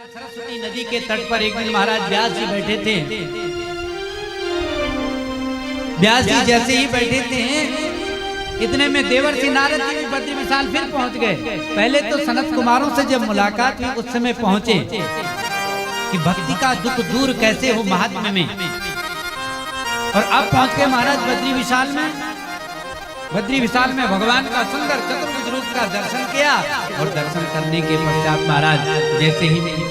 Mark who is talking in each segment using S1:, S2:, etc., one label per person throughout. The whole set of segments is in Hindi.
S1: सरस्वती नदी के तट पर एक दिन महाराज व्यास जी बैठे थे। व्यास जी जैसे ही बैठे थे इतने में देवर्षि नारद जी बद्री विशाल फिर पहुंच गए। पहले तो सनत कुमारों से जब मुलाकात हुई उस समय पहुंचे कि भक्ति का दुख दूर कैसे हो महात्म्य में, और अब पहुंच के महाराज बद्री विशाल में। बद्री विशाल में भगवान का सुंदर चतुर्भुज रूप का दर्शन किया, और दर्शन करने के पश्चात महाराज जैसे ही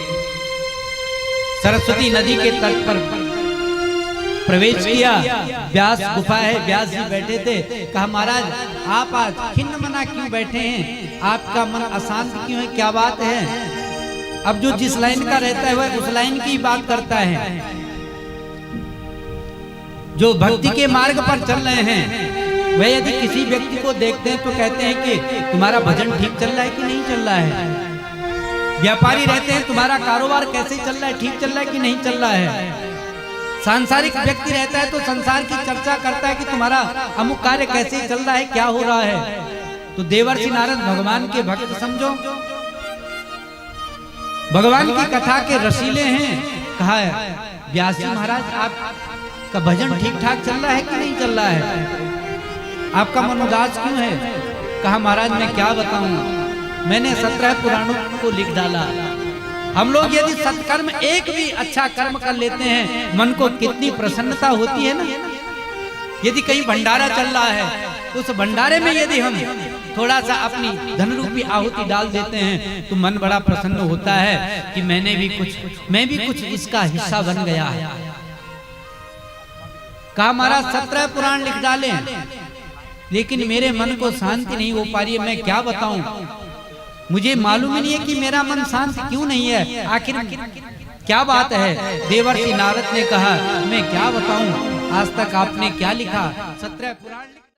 S1: सरस्वती नदी के तट पर प्रवेश किया, व्यास गुफा है, व्यास जी बैठे थे। कहा महाराज आप आज खिन्न मना क्यों बैठे हैं, आपका मन अशांत क्यों है, क्या बात है? अब जो जिस लाइन का रहता है वह उस लाइन की बात करता है। जो भक्ति के मार्ग पर चल रहे हैं वह यदि किसी व्यक्ति को देखते हैं तो कहते हैं कि तुम्हारा भजन ठीक चल रहा है कि नहीं चल रहा है। व्यापारी रहते हैं तुम्हारा कारोबार कैसे चल रहा है, ठीक चल रहा है कि नहीं चल रहा है। सांसारिक व्यक्ति रहता है तो संसार की चर्चा करता है कि तुम्हारा अमुक कार्य कैसे चल रहा है, क्या हो रहा है। तो देवर्षि नारद भगवान के भक्त समझो, भगवान की कथा के रसीले हैं। कहा व्यास जी महाराज आपका भजन ठीक ठाक चल रहा है कि नहीं चल रहा है, आपका मन उदास क्यों है? कहा महाराज मैं क्या बताऊं, मैंने 17 पुराणों को लिख डाला। हम लोग यदि सत्कर्म एक भी अच्छा कर्म कर लेते हैं मन को कितनी प्रसन्नता होती है ना। यदि कहीं भंडारा चल रहा है तो उस भंडारे में यदि हम थोड़ा सा अपनी धन रूपी आहुति डाल देते हैं तो मन बड़ा प्रसन्न होता है कि मैं भी कुछ इसका हिस्सा बन गया है। कहा महाराज 17 पुराण लिख डाले लेकिन मेरे मन को शांति नहीं हो पा रही है, मैं क्या बताऊं, मुझे मालूम ही नहीं है कि मेरा मन शांत क्यों नहीं है, आखिर क्या बात है। देवर्षि नारद ने कहा मैं क्या बताऊं, आज तक आपने क्या लिखा, 17 पुराण